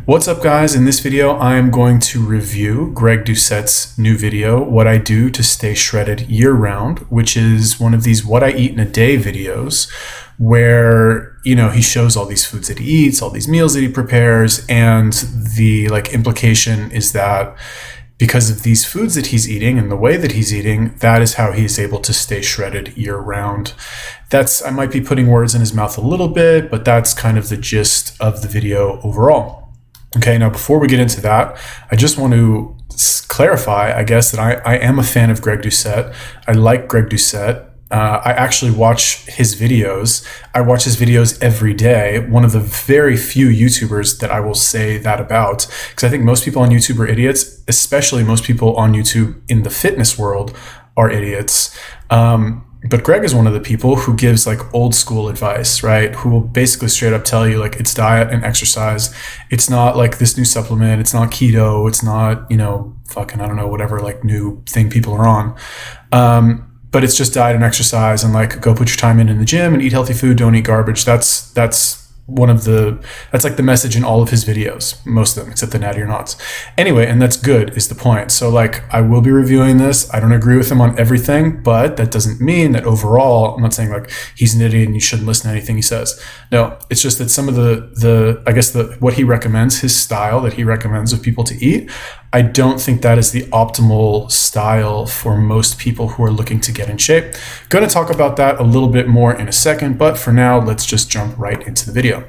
What's up, guys? In this video, I am going to review Greg Doucette's new video, What I Do to Stay Shredded Year-Round, which is one of these What I Eat in a Day videos where, he shows all these foods that he eats, all these meals that he prepares, and the implication is that because of these foods that he's eating and the way that he's eating, that is how he's able to stay shredded year-round. I might be putting words in his mouth a little bit, but that's kind of the gist of the video overall. Okay, now before we get into that, I just want to clarify, I guess, that I am a fan of Greg Doucette. I like Greg Doucette. I actually watch his videos. I watch his videos every day. One of the very few YouTubers that I will say that about, because I think most people on YouTube are idiots, especially most people on YouTube in the fitness world are idiots. But Greg is one of the people who gives old school advice, right? Who will basically straight up tell you it's diet and exercise. It's not this new supplement. It's not keto. It's not, fucking, I don't know, whatever new thing people are on. But it's just diet and exercise and go put your time in the gym and eat healthy food. Don't eat garbage. That's the message in all of his videos, most of them, except the Natty or Nots. Anyway, and that's good is the point. So I will be reviewing this. I don't agree with him on everything, but that doesn't mean that overall, I'm not saying he's an idiot and you shouldn't listen to anything he says. No, it's just that some of what he recommends, his style that he recommends of people to eat, I don't think that is the optimal style for most people who are looking to get in shape. Going to talk about that a little bit more in a second, but for now, let's just jump right into the video.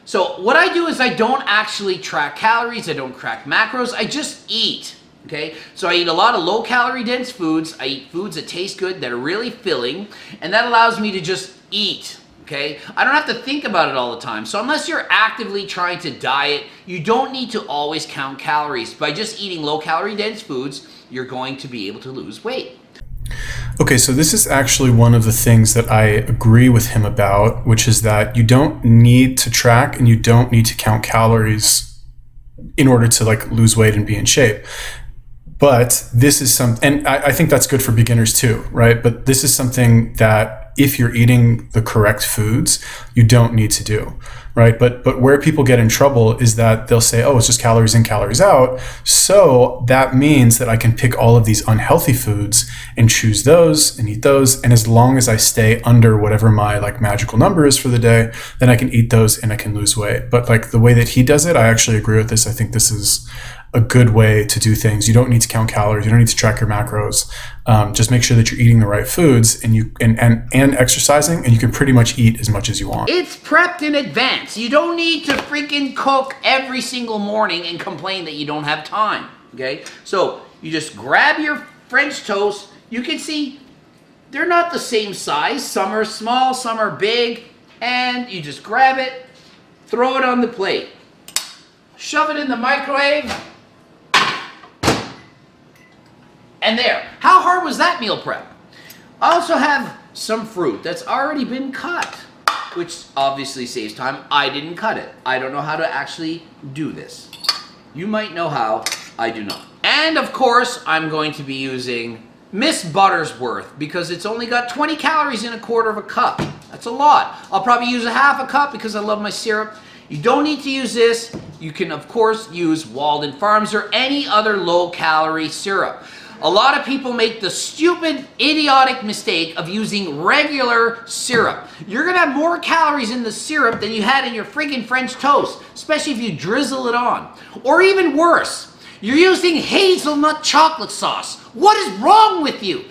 So what I do is I don't actually track calories, I don't track macros, I just eat, okay? So I eat a lot of low-calorie dense foods, I eat foods that taste good, that are really filling, and that allows me to just eat. Okay? I don't have to think about it all the time. So unless you're actively trying to diet, you don't need to always count calories. By just eating low-calorie dense foods, you're going to be able to lose weight. Okay, so this is actually one of the things that I agree with him about, which is that you don't need to track and you don't need to count calories in order to lose weight and be in shape. But this is and I think that's good for beginners too, right? But this is something that if you're eating the correct foods, you don't need to do, right? But where people get in trouble is that they'll say, oh, it's just calories in, calories out. So that means that I can pick all of these unhealthy foods and choose those and eat those. And as long as I stay under whatever my magical number is for the day, then I can eat those and I can lose weight. But the way that he does it, I actually agree with this. I think this is a good way to do things. You don't need to count calories. You don't need to track your macros. Just make sure that you're eating the right foods and exercising, and you can pretty much eat as much as you want. It's prepped in advance. You don't need to freaking cook every single morning and complain that you don't have time, okay? So you just grab your French toast. You can see they're not the same size. Some are small, some are big, and you just grab it, throw it on the plate, shove it in the microwave, and there. How hard was that meal prep? I also have some fruit that's already been cut, which obviously saves time. I didn't cut it. I don't know how to actually do this. You might know how. I do not. And of course, I'm going to be using Miss Buttersworth because it's only got 20 calories in a quarter of a cup. That's a lot. I'll probably use a half a cup because I love my syrup. You don't need to use this. You can, of course, use Walden Farms or any other low-calorie syrup. A lot of people make the stupid, idiotic mistake of using regular syrup. You're going to have more calories in the syrup than you had in your freaking French toast, especially if you drizzle it on. Or even worse, you're using hazelnut chocolate sauce. What is wrong with you?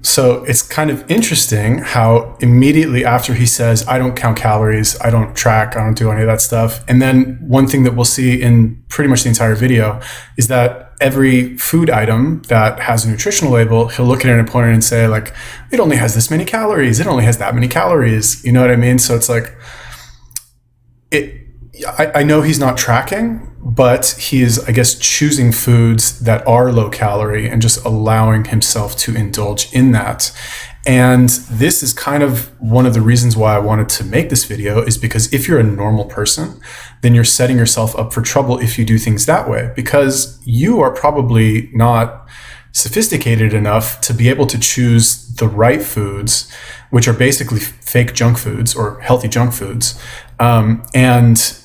So it's kind of interesting how immediately after he says, I don't count calories, I don't track, I don't do any of that stuff. And then one thing that we'll see in pretty much the entire video is that every food item that has a nutritional label, he'll look at it and point it and say it only has this many calories. It only has that many calories. You know what I mean? So it's I know he's not tracking, but he is, I guess, choosing foods that are low calorie and just allowing himself to indulge in that. And this is kind of one of the reasons why I wanted to make this video, is because if you're a normal person, then you're setting yourself up for trouble if you do things that way, because you are probably not sophisticated enough to be able to choose the right foods, which are basically fake junk foods or healthy junk foods. And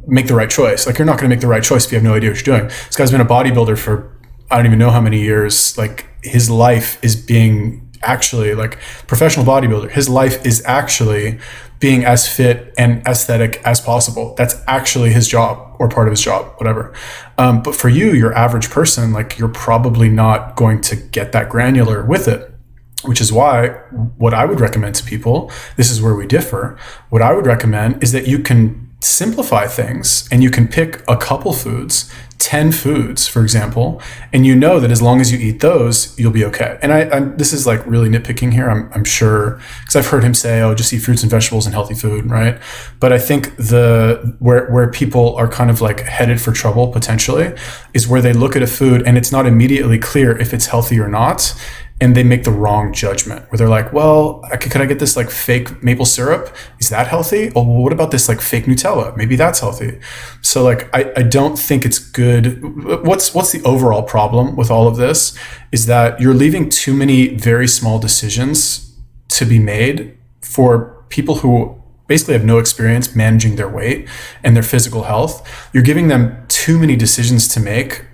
make the right choice. Like, you're not going to make the right choice if you have no idea what you're doing. This guy's been a bodybuilder for I don't even know how many years. Like, his life is being actually, like, professional bodybuilder. His life is actually being as fit and aesthetic as possible. That's actually his job, or part of his job, whatever. But for you, your average person, like, you're probably not going to get that granular with it. Which is why what I would recommend to people, this is where we differ, what I would recommend is that you can simplify things and you can pick a couple foods, 10 foods, for example, and you know that as long as you eat those, you'll be okay. And this is like really nitpicking here, I'm sure, because I've heard him say, oh, just eat fruits and vegetables and healthy food, right? But I think where people are kind of like headed for trouble potentially is where they look at a food and it's not immediately clear if it's healthy or not. And they make the wrong judgment where they're like, well, could I get this like fake maple syrup? Is that healthy? Oh, well, what about this like fake Nutella? Maybe that's healthy. So like, I don't think it's good. What's the overall problem with all of this is that you're leaving too many very small decisions to be made for people who basically have no experience managing their weight and their physical health. You're giving them too many decisions to make,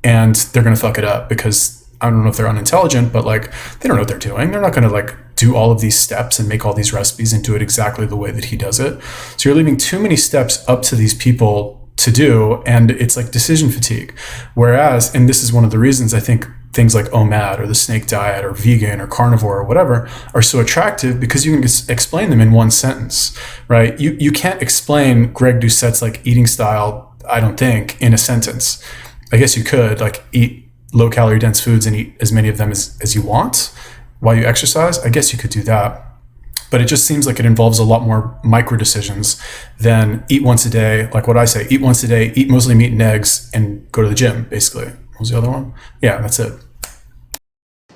and they're going to fuck it up because I don't know if they're unintelligent, but like, they don't know what they're doing. They're not going to like do all of these steps and make all these recipes and do it exactly the way that he does it. So you're leaving too many steps up to these people to do, and it's like decision fatigue. Whereas, and this is one of the reasons I think things like OMAD or the snake diet or vegan or carnivore or whatever are so attractive, because you can just explain them in one sentence, right? You can't explain Greg Doucette's like eating style, I don't think, in a sentence. I guess you could like eat low calorie dense foods and eat as many of them as you want while you exercise. I guess you could do that. But it just seems like it involves a lot more micro decisions than eat once a day. Like what I say, eat once a day, eat mostly meat and eggs, and go to the gym, basically. What was the other one? Yeah, that's it.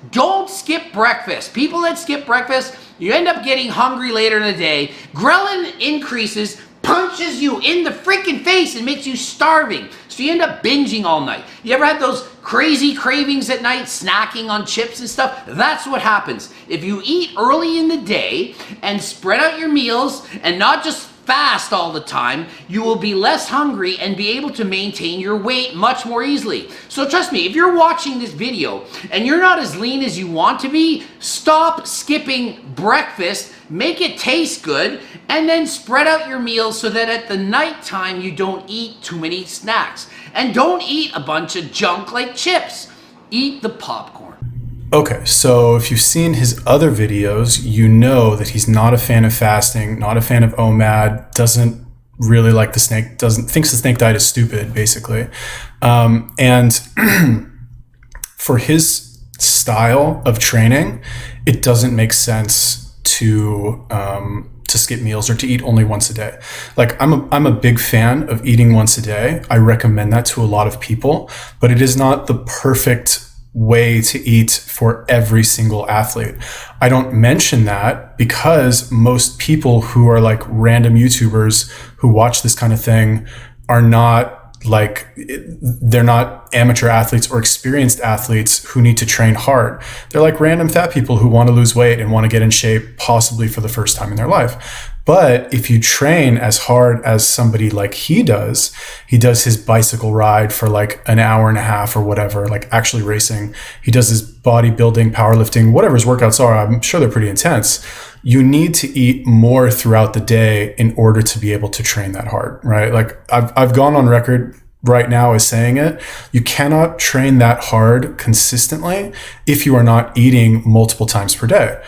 Don't skip breakfast. People that skip breakfast, you end up getting hungry later in the day. Ghrelin increases, punches you in the freaking face and makes you starving. So you end up binging all night. You ever had those crazy cravings at night, snacking on chips and stuff? That's what happens. If you eat early in the day and spread out your meals and not just fast all the time, you will be less hungry and be able to maintain your weight much more easily. So trust me, if you're watching this video and you're not as lean as you want to be, stop skipping breakfast, make it taste good, and then spread out your meals so that at the nighttime you don't eat too many snacks. And don't eat a bunch of junk like chips. Eat the popcorn. Okay, so if you've seen his other videos, you know that he's not a fan of fasting, not a fan of OMAD, doesn't really like the snake, thinks the snake diet is stupid, basically. And for his style of training, it doesn't make sense to skip meals or to eat only once a day. Like, I'm a big fan of eating once a day. I recommend that to a lot of people, but it is not the perfect way to eat for every single athlete. I don't mention that because most people who are like random YouTubers who watch this kind of thing are not like, they're not amateur athletes or experienced athletes who need to train hard. They're like random fat people who want to lose weight and want to get in shape, possibly for the first time in their life. But if you train as hard as somebody like he does his bicycle ride for like an hour and a half or whatever, like actually racing. He does his bodybuilding, powerlifting, whatever his workouts are. I'm sure they're pretty intense. You need to eat more throughout the day in order to be able to train that hard, right? Like I've gone on record right now as saying it. You cannot train that hard consistently if you are not eating multiple times per day.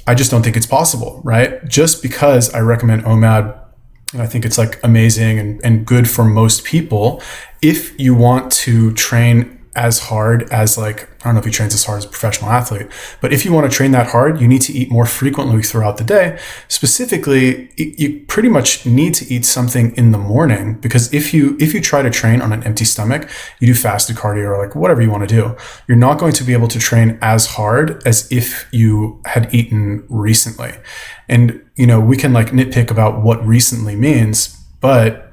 I just don't think it's possible, right? Just because I recommend OMAD, and I think it's like amazing and good for most people, if you want to train as hard as like, I don't know if he trains as hard as a professional athlete, but if you want to train that hard, you need to eat more frequently throughout the day. Specifically, you pretty much need to eat something in the morning, because if you try to train on an empty stomach, you do fasted cardio or like whatever you want to do, you're not going to be able to train as hard as if you had eaten recently. And, you know, we can like nitpick about what recently means, but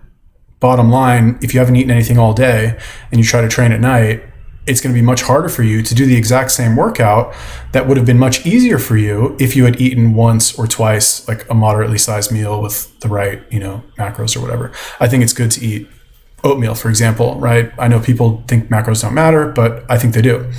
bottom line, if you haven't eaten anything all day and you try to train at night, it's going to be much harder for you to do the exact same workout that would have been much easier for you if you had eaten once or twice, like a moderately sized meal with the right, macros or whatever. I think it's good to eat oatmeal, for example, right? I know people think macros don't matter, but I think they do.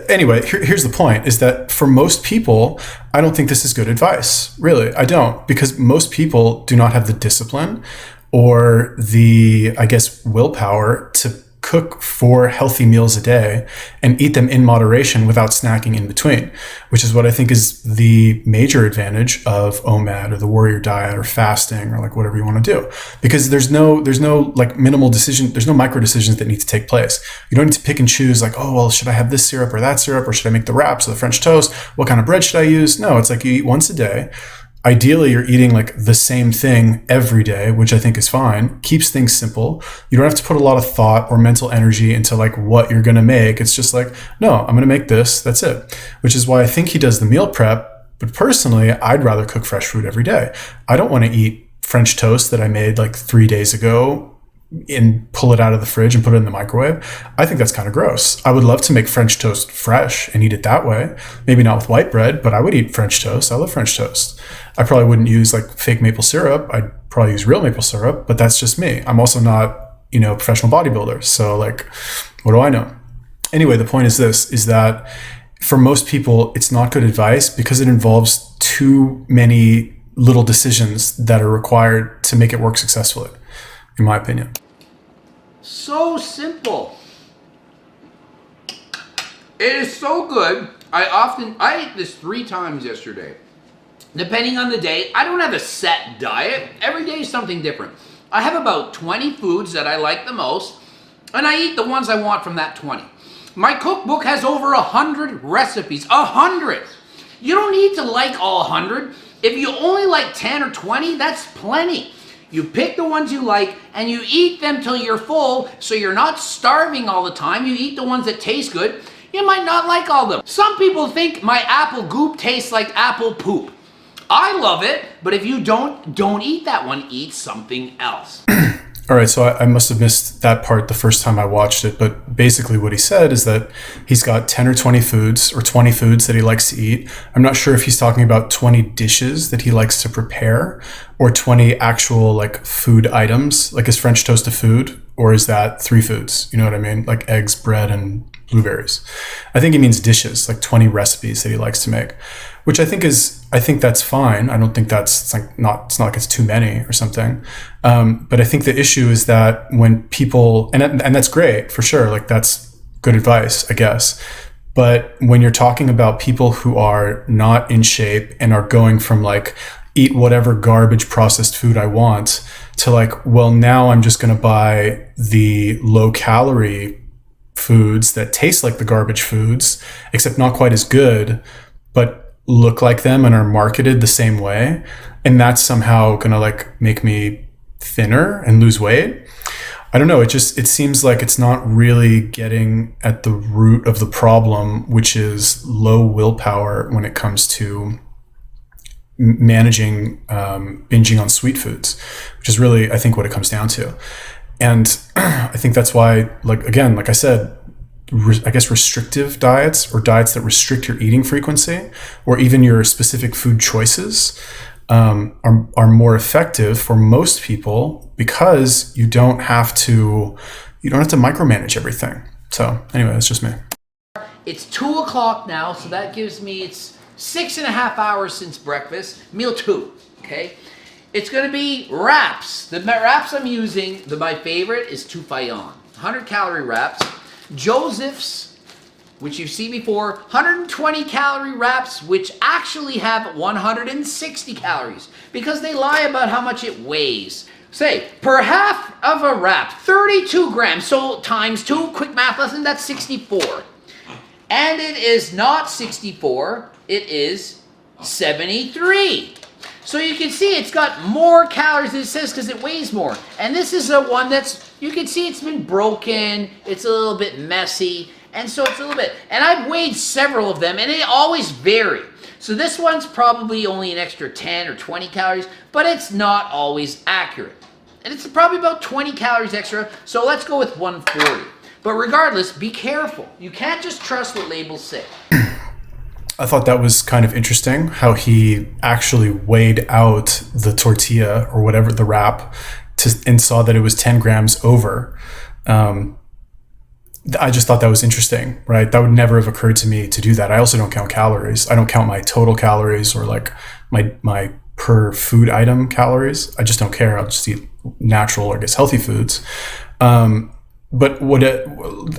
Anyway, here's the point, is that for most people, I don't think this is good advice. Really, I don't, because most people do not have the discipline or the, I guess, willpower to cook 4 healthy meals a day and eat them in moderation without snacking in between, which is what I think is the major advantage of OMAD or the warrior diet or fasting or like whatever you want to do. Because there's no like minimal decision, there's no micro decisions that need to take place. You don't need to pick and choose like, oh, well, should I have this syrup or that syrup, or should I make the wraps or the French toast? What kind of bread should I use? No, it's like you eat once a day. Ideally, you're eating like the same thing every day, which I think is fine. Keeps things simple. You don't have to put a lot of thought or mental energy into like what you're going to make. It's just like, no, I'm going to make this. That's it. Which is why I think he does the meal prep. But personally, I'd rather cook fresh food every day. I don't want to eat French toast that I made like 3 days ago and pull it out of the fridge and put it in the microwave. I think that's kind of gross. I would love to make French toast fresh and eat it that way. Maybe not with white bread, but I would eat French toast. I love French toast. I probably wouldn't use like fake maple syrup. I'd probably use real maple syrup, but that's just me. I'm also not, professional bodybuilder. So like, what do I know? Anyway, the point is this, is that for most people, it's not good advice because it involves too many little decisions that are required to make it work successfully, in my opinion. So simple. It is so good. I ate this 3 times yesterday. Depending on the day, I don't have a set diet. Every day is something different. I have about 20 foods that I like the most, and I eat the ones I want from that 20. My cookbook has over 100 recipes. 100! You don't need to like all 100. If you only like 10 or 20, that's plenty. You pick the ones you like and you eat them till you're full, so you're not starving all the time. You eat the ones that taste good. You might not like all of them. Some people think my apple goop tastes like apple poop. I love it, but if you don't eat that one. Eat something else. All right, so I must have missed that part the first time I watched it, but basically what he said is that he's got 10 or 20 foods or 20 foods that he likes to eat. I'm not sure if he's talking about 20 dishes that he likes to prepare or 20 actual like food items, like is French toast a food, or is that 3 foods? You know what I mean? Like eggs, bread, and blueberries. I think he means dishes, like 20 recipes that he likes to make, which I think that's fine. I don't think it's not like it's too many or something. But I think the issue is that when people, and that's great for sure. Like that's good advice, I guess. But when you're talking about people who are not in shape and are going from like, eat whatever garbage processed food I want to like, well, now I'm just going to buy the low calorie foods that taste like the garbage foods, except not quite as good, but look like them and are marketed the same way. And that's somehow going to like make me thinner and lose weight. I don't know. It seems like it's not really getting at the root of the problem, which is low willpower when it comes to managing binging on sweet foods, which is really, I think, what it comes down to. And I think that's why, like I said, I guess restrictive diets or diets that restrict your eating frequency or even your specific food choices are more effective for most people because you don't have to micromanage everything. So anyway, that's just me. It's 2 o'clock now, so that gives me, it's 6.5 hours since breakfast. Meal 2, okay? It's going to be wraps. The wraps I'm using, my favorite is Tufayon. 100-calorie wraps. Joseph's, which you've seen before, 120-calorie wraps, which actually have 160 calories because they lie about how much it weighs. Say, per half of a wrap, 32 grams. So times 2, quick math lesson, that's 64. And it is not 64, it is 73. So you can see it's got more calories than it says because it weighs more. And this is a one that's, you can see it's been broken, it's a little bit messy, and so it's a little bit. And I've weighed several of them, and they always vary. So this one's probably only an extra 10 or 20 calories, but it's not always accurate. And it's probably about 20 calories extra, so let's go with 140. But regardless, be careful. You can't just trust what labels say. I thought that was kind of interesting how he actually weighed out the tortilla or whatever, the wrap, and saw that it was 10 grams over. I just thought that was interesting, right? That would never have occurred to me to do that. I also don't count calories. I don't count my total calories or like my per food item calories. I just don't care. I'll just eat natural or I guess healthy foods. But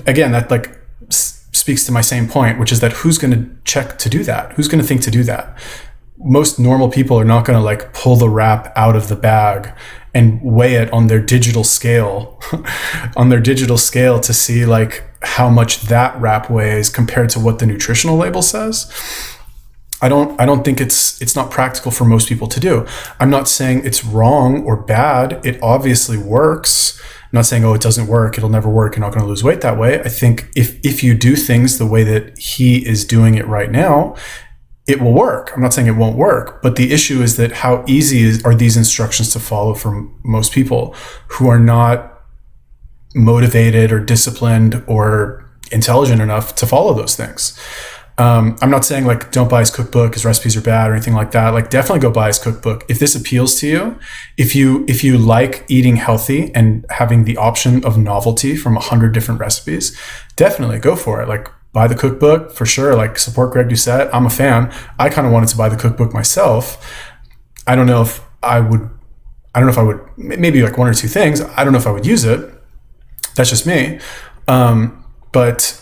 again, that like speaks to my same point, which is that who's going to check to do that? Who's going to think to do that? Most normal people are not going to like pull the wrap out of the bag and weigh it on their digital scale, to see like how much that wrap weighs compared to what the nutritional label says. I don't think it's not practical for most people to do. I'm not saying it's wrong or bad. It obviously works. I'm not saying, oh, it doesn't work, it'll never work, you're not going to lose weight that way. I think if you do things the way that he is doing it right now, it will work. I'm not saying it won't work, but the issue is that how easy are these instructions to follow for most people who are not motivated or disciplined or intelligent enough to follow those things. I'm not saying like don't buy his cookbook, his recipes are bad or anything like that. Like definitely go buy his cookbook. If this appeals to you, if you like eating healthy and having the option of novelty from 100 different recipes, definitely go for it. Like buy the cookbook for sure. Like support Greg Doucette. I'm a fan. I kind of wanted to buy the cookbook myself. I don't know if I would, maybe like one or two things. I don't know if I would use it. That's just me. But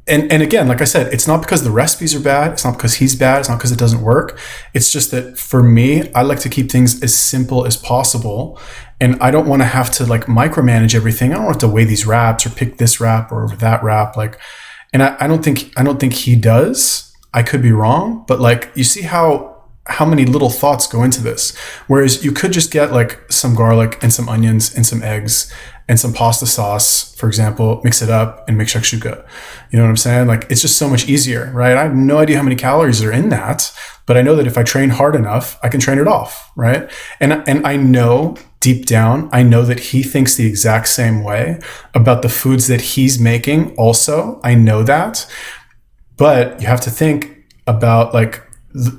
again, like I said, it's not because the recipes are bad. It's not because he's bad. It's not because it doesn't work. It's just that for me, I like to keep things as simple as possible. And I don't want to have to like micromanage everything. I don't have to weigh these wraps or pick this wrap or that wrap. Like, and I don't think he does. I could be wrong, but like, you see how many little thoughts go into this. Whereas you could just get like some garlic and some onions and some eggs and some pasta sauce, for example, mix it up and make shakshuka. You know what I'm saying? Like, it's just so much easier, right? I have no idea how many calories are in that, but I know that if I train hard enough, I can train it off, right? And I know deep down, I know that he thinks the exact same way about the foods that he's making also. I know that, but you have to think about like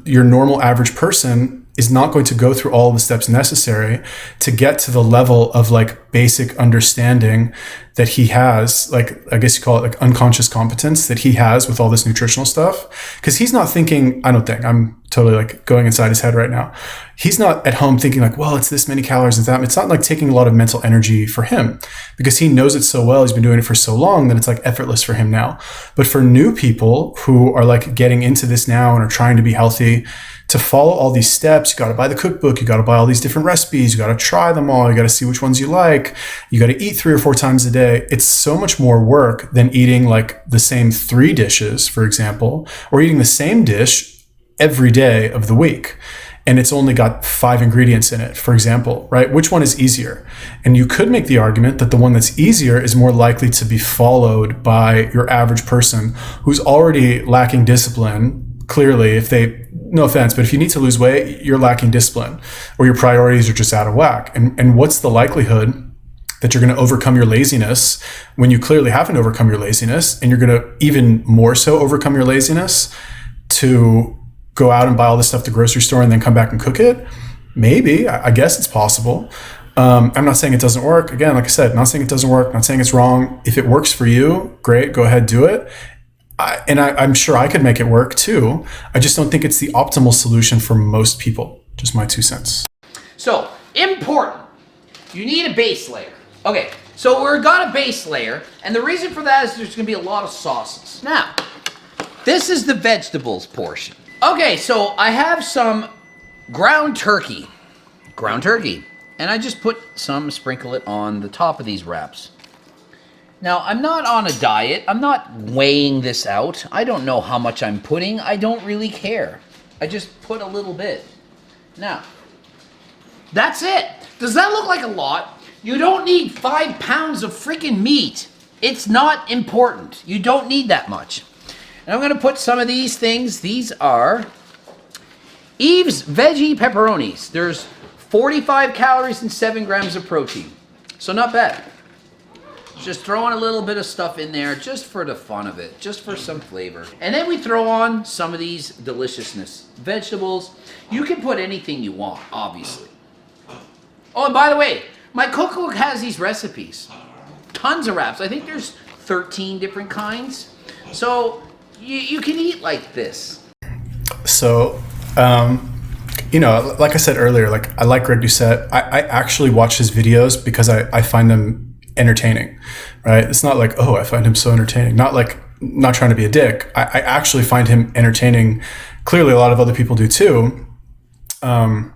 your normal average person is not going to go through all the steps necessary to get to the level of like basic understanding that he has, like, I guess you call it like unconscious competence that he has with all this nutritional stuff. Cause he's not thinking, I'm totally like going inside his head right now. He's not at home thinking like, well, it's this many calories and that. It's not like taking a lot of mental energy for him because he knows it so well. He's been doing it for so long that it's like effortless for him now. But for new people who are like getting into this now and are trying to be healthy, to follow all these steps, you got to buy the cookbook, you got to buy all these different recipes, you got to try them all, you got to see which ones you like, you got to eat 3 or 4 times a day. It's so much more work than eating like the same 3 dishes, for example, or eating the same dish every day of the week. And it's only got 5 ingredients in it, for example, right? Which one is easier? And you could make the argument that the one that's easier is more likely to be followed by your average person who's already lacking discipline. Clearly, if they, no offense, but if you need to lose weight, you're lacking discipline or your priorities are just out of whack. And what's the likelihood that you're going to overcome your laziness when you clearly haven't overcome your laziness, and you're going to even more so overcome your laziness to go out and buy all this stuff at the grocery store and then come back and cook it? Maybe. I guess it's possible. I'm not saying it doesn't work. Again, like I said, not saying it doesn't work, not saying it's wrong. If it works for you, great, go ahead, do it. I'm sure I could make it work too. I just don't think it's the optimal solution for most people. Just my 2 cents. So, important. You need a base layer. Okay, so we've got a base layer, and the reason for that is there's going to be a lot of sauces. Now, this is the vegetables portion. Okay, so I have some ground turkey. And I just sprinkle it on the top of these wraps. Now, I'm not on a diet. I'm not weighing this out. I don't know how much I'm putting. I don't really care. I just put a little bit. Now, that's it. Does that look like a lot? You don't need 5 pounds of freaking meat. It's not important. You don't need that much. And I'm going to put some of these things. These are Eve's Veggie Pepperonis. There's 45 calories and 7 grams of protein. So not bad. Just throwing a little bit of stuff in there just for the fun of it, just for some flavor. And then we throw on some of these deliciousness. Vegetables. You can put anything you want, obviously. Oh, and by the way, my cookbook has these recipes. Tons of wraps. I think there's 13 different kinds. So you can eat like this. So, like I said earlier, like I like Greg Doucette. I actually watch his videos because I find them entertaining, right? It's not like, oh, I find him so entertaining. Not trying to be a dick. I actually find him entertaining. Clearly, a lot of other people do too. Why am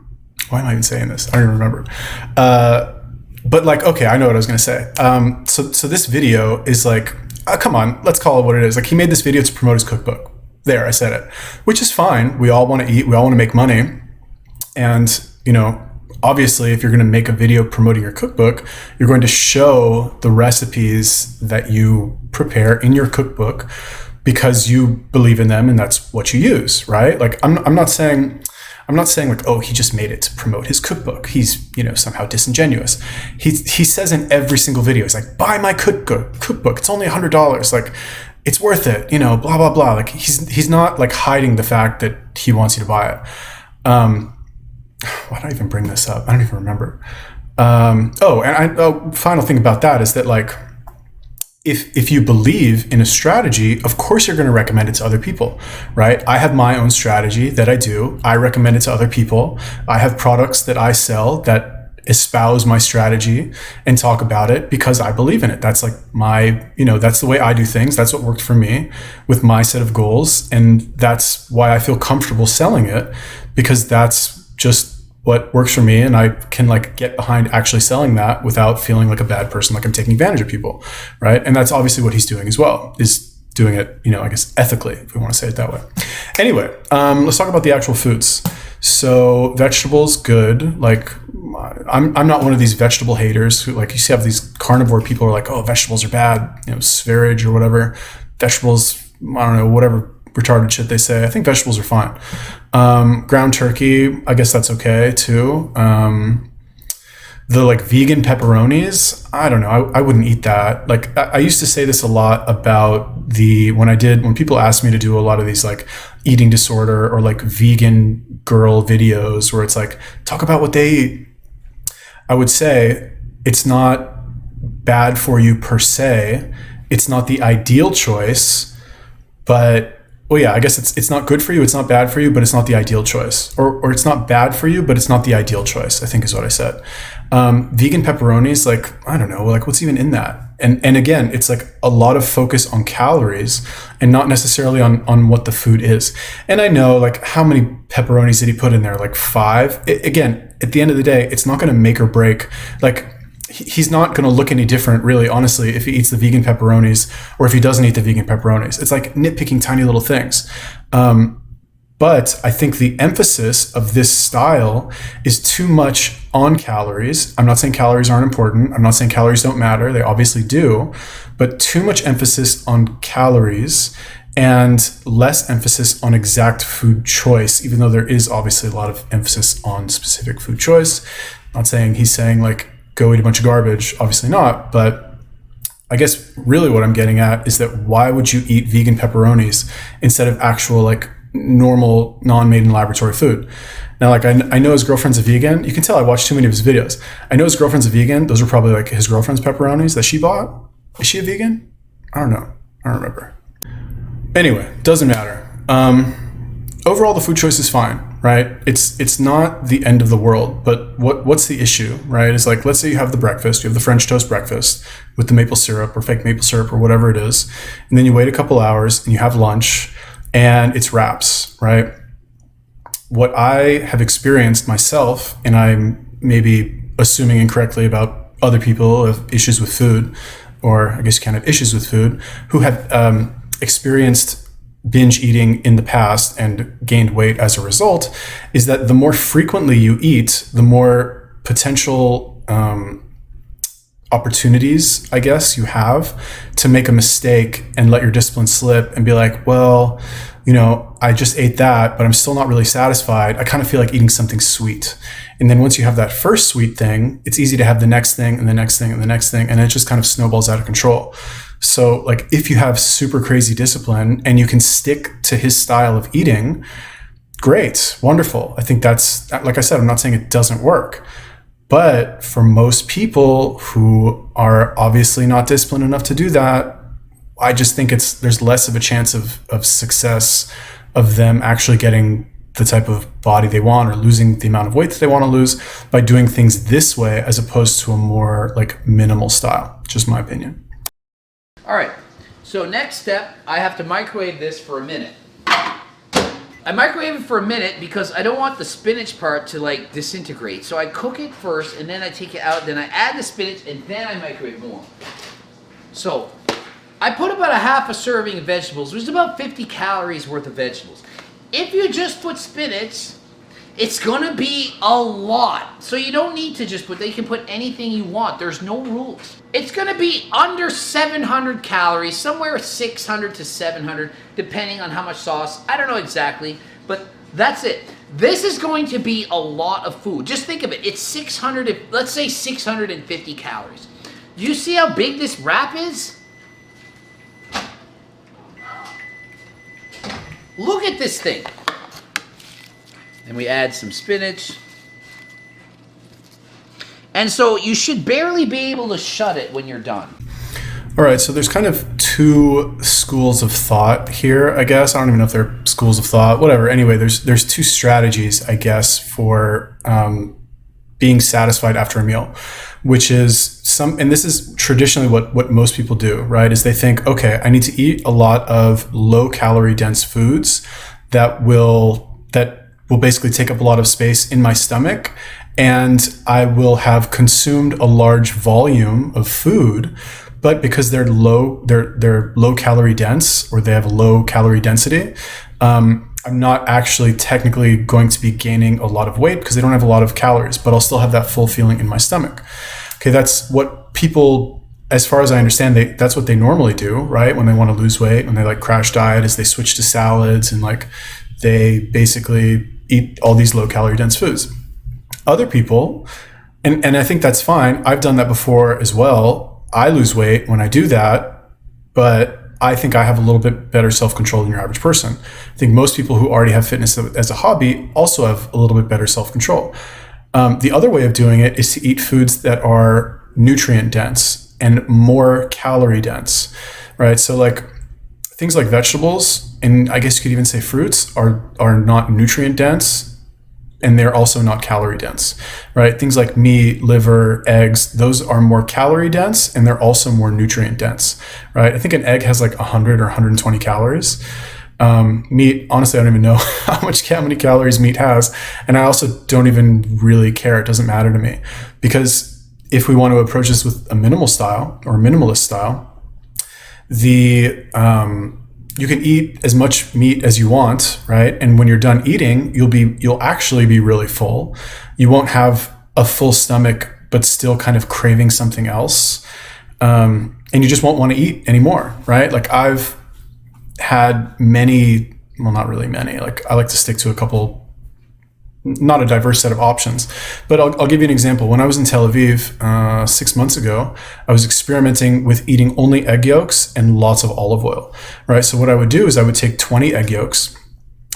I even saying this? I don't even remember. But like, okay, I know what I was going to say. So this video is like, come on, let's call it what it is. Like he made this video to promote his cookbook. There, I said it, which is fine. We all want to eat. We all want to make money. And, obviously, if you're going to make a video promoting your cookbook, you're going to show the recipes that you prepare in your cookbook because you believe in them and that's what you use, right? Like I'm not saying like, oh, he just made it to promote his cookbook. He's, somehow disingenuous. He says in every single video, he's like, buy my cookbook. It's only $100. Like it's worth it, blah, blah, blah. Like he's not like hiding the fact that he wants you to buy it. Why did I even bring this up? I don't even remember. Final thing about that is that like, if you believe in a strategy, of course you're going to recommend it to other people, right? I have my own strategy that I do. I recommend it to other people. I have products that I sell that espouse my strategy and talk about it because I believe in it. That's like that's the way I do things. That's what worked for me with my set of goals. And that's why I feel comfortable selling it because that's just what works for me, and I can like get behind actually selling that without feeling like a bad person, like I'm taking advantage of people, right? And that's obviously what he's doing as well, is doing it, I guess ethically, if we want to say it that way. Anyway, let's talk about the actual foods. So vegetables, good. Like I'm not one of these vegetable haters who like you see have these carnivore people who are like, oh, vegetables are bad, spherage or whatever. Vegetables, I don't know, whatever retarded shit they say. I think vegetables are fine. Ground turkey, I guess that's okay too. The like vegan pepperonis, I don't know. I wouldn't eat that. Like I used to say this a lot about when people asked me to do a lot of these like eating disorder or like vegan girl videos where it's like, talk about what they eat. I would say it's not bad for you per se. It's not the ideal choice, but well, yeah, I guess it's not good for you. It's not bad for you, but it's not the ideal choice. Or it's not bad for you, but it's not the ideal choice, I think is what I said. Vegan pepperonis, like, I don't know, like what's even in that? And again, it's like a lot of focus on calories and not necessarily on what the food is. And I know like how many pepperonis did he put in there? Like 5? Again, at the end of the day, it's not going to make or break. Like he's not going to look any different, really, honestly, if he eats the vegan pepperonis or if he doesn't eat the vegan pepperonis. It's like nitpicking tiny little things. But I think the emphasis of this style is too much on calories. I'm not saying calories aren't important. I'm not saying calories don't matter. They obviously do. But too much emphasis on calories and less emphasis on exact food choice, even though there is obviously a lot of emphasis on specific food choice. I'm not saying he's saying like, go eat a bunch of garbage. Obviously not. But I guess really what I'm getting at is that why would you eat vegan pepperonis instead of actual like normal non-made in laboratory food? Now, like I know his girlfriend's a vegan. You can tell I watched too many of his videos. I know his girlfriend's a vegan. Those are probably like his girlfriend's pepperonis that she bought. Is she a vegan? I don't know. I don't remember. Anyway, doesn't matter. Overall, the food choice is fine, right? It's not the end of the world, but what's the issue, right? Is like, let's say you have the breakfast, you have the French toast breakfast with the maple syrup or fake maple syrup or whatever it is, and then you wait a couple hours and you have lunch and it's wraps, right? What I have experienced myself, and I'm maybe assuming incorrectly about other people who have issues with food, or I guess kind of issues with food, who have experienced binge eating in the past and gained weight as a result, is that the more frequently you eat, the more potential opportunities, I guess, you have to make a mistake and let your discipline slip and be like, well, I just ate that, but I'm still not really satisfied. I kind of feel like eating something sweet. And then once you have that first sweet thing, it's easy to have the next thing and the next thing and the next thing. And it just kind of snowballs out of control. So like if you have super crazy discipline and you can stick to his style of eating, great, wonderful. I think that's, like I said, I'm not saying it doesn't work. But for most people who are obviously not disciplined enough to do that, I just think there's less of a chance of success of them actually getting the type of body they want or losing the amount of weight that they want to lose by doing things this way as opposed to a more like minimal style. Just my opinion. All right. So next step, I have to microwave this for a minute. I microwave it for a minute because I don't want the spinach part to like disintegrate. So I cook it first and then I take it out, then I add the spinach and then I microwave more. So I put about a half a serving of vegetables, which is about 50 calories worth of vegetables. If you just put spinach, it's gonna be a lot. So you don't need to just put, they can put anything you want. There's no rules. It's gonna be under 700 calories, somewhere 600 to 700, depending on how much sauce. I don't know exactly, but that's it. This is going to be a lot of food. Just think of it. It's 600, let's say 650 calories. Do you see how big this wrap is? Look at this thing. And we add some spinach. And so you should barely be able to shut it when you're done. All right, so there's kind of two schools of thought here, I guess. I don't even know if they're schools of thought, whatever. Anyway, there's two strategies, I guess, for being satisfied after a meal, which is and this is traditionally what most people do, right? Is they think, okay, I need to eat a lot of low calorie dense foods that will basically take up a lot of space in my stomach, and I will have consumed a large volume of food, but because they're low calorie dense, or they have a low calorie density, I'm not actually technically going to be gaining a lot of weight because they don't have a lot of calories, but I'll still have that full feeling in my stomach. Okay, that's what people, as far as I understand, that's what they normally do, right? When they want to lose weight, when they like crash diet, is they switch to salads and like they basically eat all these low calorie dense foods. Other people, and I think that's fine. I've done that before as well. I lose weight when I do that, but I think I have a little bit better self-control than your average person. I think most people who already have fitness as a hobby also have a little bit better self-control. The other way of doing it is to eat foods that are nutrient dense and more calorie dense, right? So like things like vegetables, and I guess you could even say fruits, are not nutrient dense, and they're also not calorie dense, right? Things like meat, liver, eggs, those are more calorie dense and they're also more nutrient dense, right? I think an egg has like 100 or 120 calories. Meat, honestly, I don't even know how many calories meat has. And I also don't even really care. It doesn't matter to me, because if we want to approach this with a minimal style or a minimalist style, you can eat as much meat as you want, right? And when you're done eating, you'll actually be really full. You won't have a full stomach, but still kind of craving something else. And you just won't want to eat anymore, right? Like I've had many, well, not really many, like I like to stick to a couple, not a diverse set of options, but I'll give you an example. When I was in Tel Aviv 6 months ago, I was experimenting with eating only egg yolks and lots of olive oil, right? So what I would do is I would take 20 egg yolks,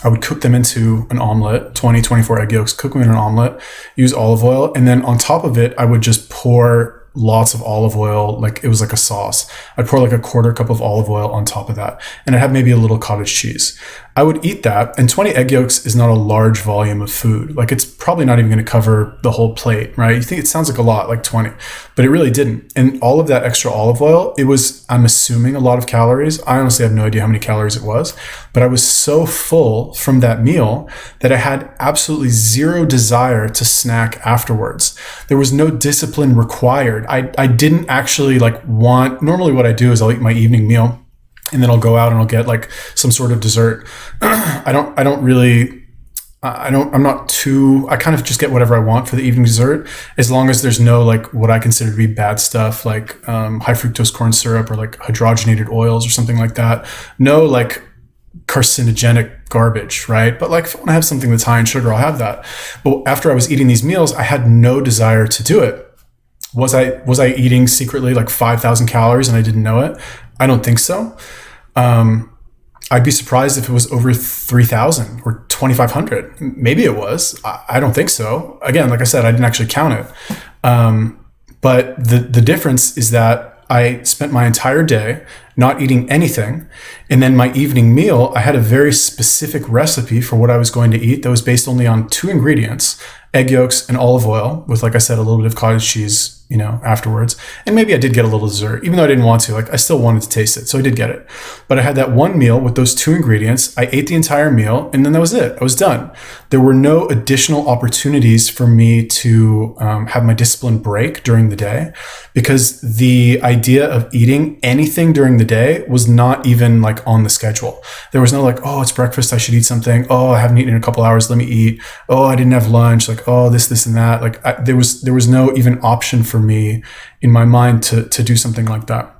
I would cook them into an omelet, 24 egg yolks, cook them in an omelet, use olive oil, and then on top of it, I would just pour lots of olive oil, like it was like a sauce. I'd pour like a quarter cup of olive oil on top of that, and I'd have maybe a little cottage cheese. I would eat that, and 20 egg yolks is not a large volume of food. Like it's probably not even going to cover the whole plate, right? You think it sounds like a lot, like 20, but it really didn't. And all of that extra olive oil, it was, I'm assuming, a lot of calories. I honestly have no idea how many calories it was, but I was so full from that meal that I had absolutely zero desire to snack afterwards. There was no discipline required. I didn't actually normally what I do is I'll eat my evening meal and then I'll go out and I'll get like some sort of dessert. I kind of just get whatever I want for the evening dessert, as long as there's no like what I consider to be bad stuff, like high fructose corn syrup or like hydrogenated oils or something like that. No like carcinogenic garbage, right? But like if I want to have something that's high in sugar, I'll have that. But after I was eating these meals, I had no desire to do it. Was I eating secretly like 5,000 calories and I didn't know it? I don't think so. I'd be surprised if it was over 3,000 or 2,500. Maybe it was. I don't think so. Again, like I said, I didn't actually count it. But the difference is that I spent my entire day not eating anything. And then my evening meal, I had a very specific recipe for what I was going to eat that was based only on 2 ingredients, egg yolks and olive oil with, like I said, a little bit of cottage cheese, afterwards. And maybe I did get a little dessert, even though I didn't want to. Like I still wanted to taste it. So I did get it. But I had that one meal with those 2 ingredients. I ate the entire meal and then that was it. I was done. There were no additional opportunities for me to have my discipline break during the day, because the idea of eating anything during the day was not even like on the schedule. There was no like, oh, it's breakfast, I should eat something. Oh, I haven't eaten in a couple hours, let me eat. Oh, I didn't have lunch. Like, oh, this and that. Like there was no even option for me in my mind to do something like that.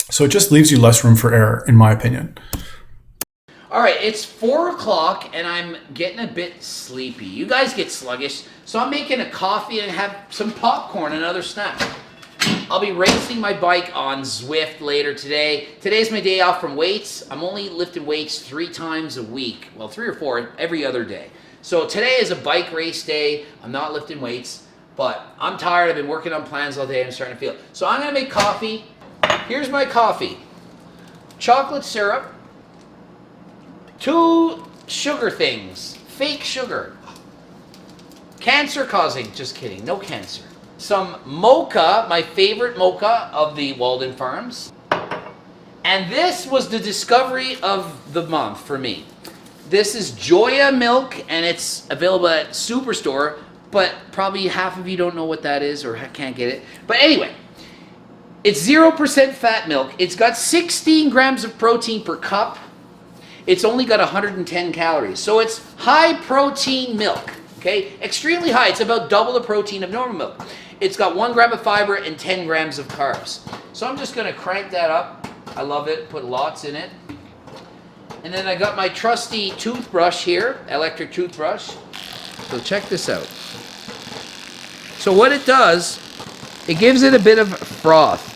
So it just leaves you less room for error, in my opinion. All right, it's 4 o'clock and I'm getting a bit sleepy. You guys get sluggish, so I'm making a coffee and have some popcorn and other snacks. I'll be racing my bike on Zwift later today. Today's my day off from weights. I'm only lifting weights 3 times a week. Well, 3 or 4 every other day. So today is a bike race day. I'm not lifting weights, but I'm tired. I've been working on plans all day. I'm starting to feel it. So I'm going to make coffee. Here's my coffee. Chocolate syrup. 2 sugar things. Fake sugar. Cancer causing. Just kidding. No cancer. Some mocha, my favorite mocha of the Walden Farms. And this was the discovery of the month for me. This is Joya milk, and it's available at Superstore, but probably half of you don't know what that is or can't get it. But anyway, it's 0% fat milk. It's got 16 grams of protein per cup. It's only got 110 calories. So it's high protein milk, okay? Extremely high. It's about double the protein of normal milk. It's got 1 gram of fiber and 10 grams of carbs. So I'm just going to crank that up. I love it. Put lots in it. And then I got my trusty toothbrush here, electric toothbrush. So check this out. So what it does, it gives it a bit of froth.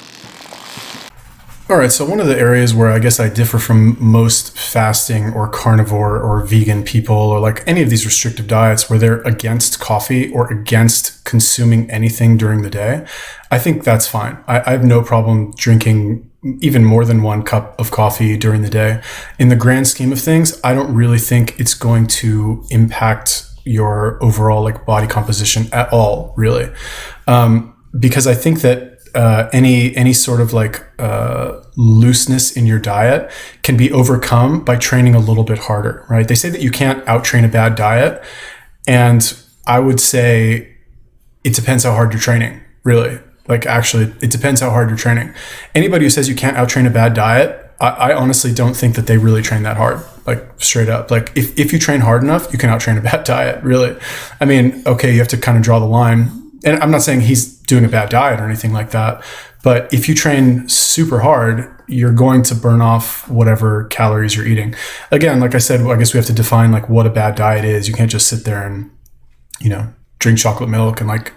All right, so one of the areas where I guess I differ from most fasting or carnivore or vegan people, or like any of these restrictive diets where they're against coffee or against consuming anything during the day, I think that's fine. I have no problem drinking even more than 1 cup of coffee during the day. In the grand scheme of things, I don't really think it's going to impact your overall like body composition at all, really. Because I think that any sort of like looseness in your diet can be overcome by training a little bit harder, right? They say that you can't out-train a bad diet, and I would say it depends how hard you're training, really. Like actually, it depends how hard you're training. Anybody who says you can't out-train a bad diet, I honestly don't think that they really train that hard, like straight up. Like if you train hard enough, you can out-train a bad diet, really. I mean, okay, you have to kind of draw the line. And I'm not saying he's doing a bad diet or anything like that, but if you train super hard, you're going to burn off whatever calories you're eating. Again, like I said, I guess we have to define like what a bad diet is. You can't just sit there and, drink chocolate milk and like,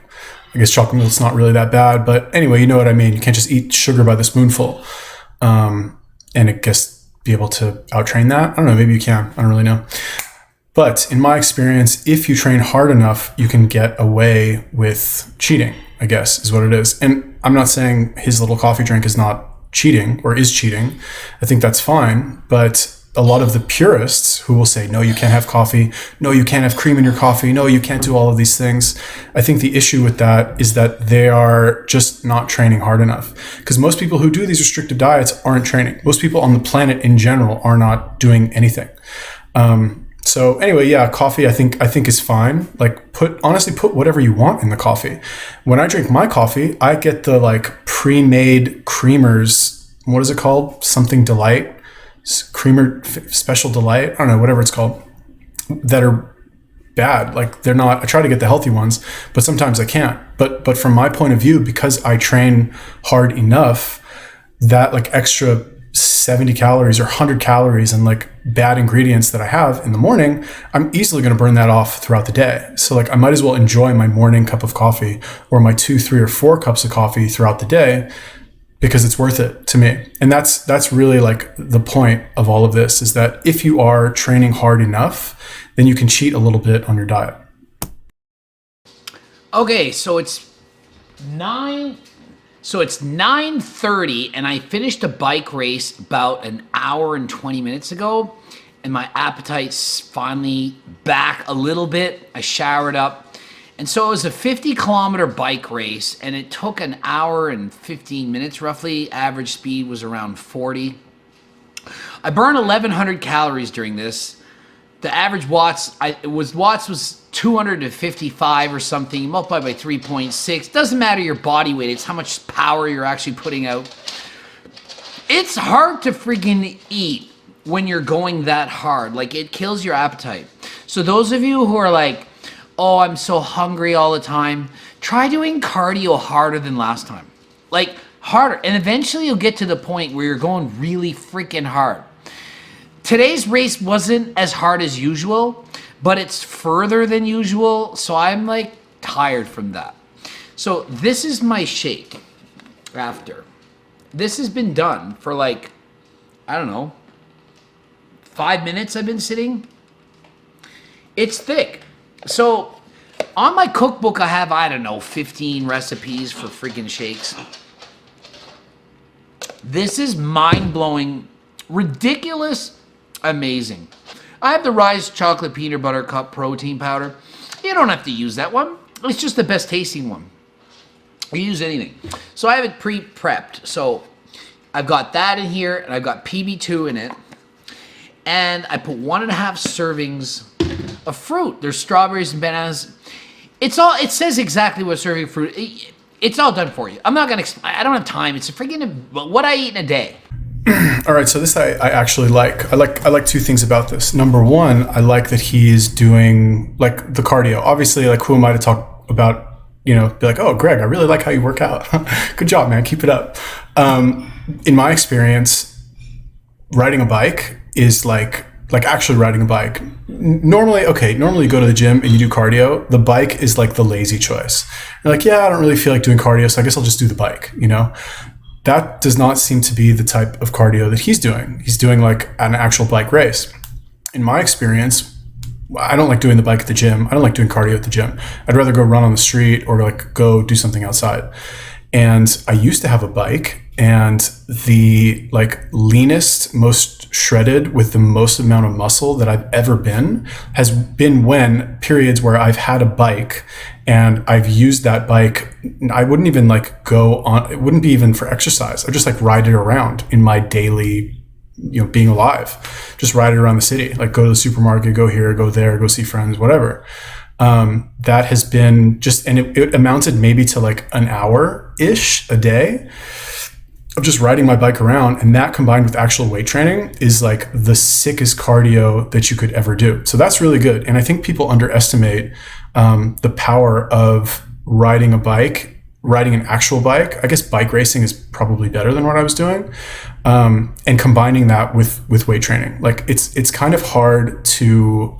I guess chocolate milk's not really that bad, but anyway, you know what I mean? You can't just eat sugar by the spoonful and I guess be able to out-train that. I don't know, maybe you can, I don't really know. But in my experience, if you train hard enough, you can get away with cheating, I guess, is what it is. And I'm not saying his little coffee drink is not cheating or is cheating. I think that's fine. But a lot of the purists who will say, no, you can't have coffee. No, you can't have cream in your coffee. No, you can't do all of these things. I think the issue with that is that they are just not training hard enough. Because most people who do these restrictive diets aren't training. Most people on the planet in general are not doing anything. So anyway, yeah, coffee I think is fine. Like honestly put whatever you want in the coffee. When I drink my coffee, I get the like pre-made creamers. What is it called? Something Delight, creamer special delight. I don't know, whatever it's called. That are bad. Like they're not. I try to get the healthy ones, but sometimes I can't. But from my point of view, because I train hard enough, that like extra 70 calories or 100 calories and like bad ingredients that I have in the morning, I'm easily going to burn that off throughout the day. So like I might as well enjoy my morning cup of coffee or my 2, 3, or 4 cups of coffee throughout the day, because it's worth it to me. And that's really like the point of all of this, is that if you are training hard enough, then you can cheat a little bit on your diet. Okay, so it's 9:30, and I finished a bike race about an hour and 20 minutes ago, and my appetite's finally back a little bit. I showered up. And so it was a 50-kilometer bike race, and it took an hour and 15 minutes roughly. Average speed was around 40. I burned 1,100 calories during this. The average watts was 255 or something. You multiply by 3.6. Doesn't matter your body weight. It's how much power you're actually putting out. It's hard to friggin' eat when you're going that hard. Like, it kills your appetite. So those of you who are like, oh, I'm so hungry all the time, try doing cardio harder than last time. Like, harder. And eventually you'll get to the point where you're going really freaking hard. Today's race wasn't as hard as usual, but it's further than usual, so I'm like tired from that. So this is my shake after. This has been done for like, I don't know, 5 minutes I've been sitting. It's thick. So on my cookbook, I have, I don't know, 15 recipes for freaking shakes. This is mind-blowing, ridiculous, amazing. I have the Rise Chocolate Peanut Butter Cup Protein Powder. You don't have to use that one. It's just the best tasting one. You use anything. So I have it pre-prepped. So I've got that in here, and I've got PB2 in it. And I put 1.5 servings of fruit. There's strawberries and bananas. It says exactly what serving of fruit. It's all done for you. I'm not gonna. I don't have time. It's a freaking what I eat in a day. All right, so this I actually like. I like 2 things about this. Number 1, I like that he's doing like the cardio. Obviously, like, who am I to talk about? Be like, oh, Greg, I really like how you work out. Good job, man. Keep it up. In my experience, riding a bike is like actually riding a bike. Normally you go to the gym and you do cardio. The bike is like the lazy choice. You're like, yeah, I don't really feel like doing cardio, so I guess I'll just do the bike, That does not seem to be the type of cardio that he's doing. He's doing like an actual bike race. In my experience, I don't like doing the bike at the gym. I don't like doing cardio at the gym. I'd rather go run on the street or like go do something outside. And I used to have a bike, and the like leanest, most shredded with the most amount of muscle that I've ever been has been when periods where I've had a bike and I've used that bike. I wouldn't even like go on, it wouldn't be even for exercise. I just like ride it around in my daily, being alive, just ride it around the city, like go to the supermarket, go here, go there, go see friends, whatever. That has been just, and it amounted maybe to like an hour-ish a day of just riding my bike around. And that combined with actual weight training is like the sickest cardio that you could ever do. So that's really good. And I think people underestimate the power of riding a bike, riding an actual bike. I guess bike racing is probably better than what I was doing. And combining that with weight training. Like it's kind of hard to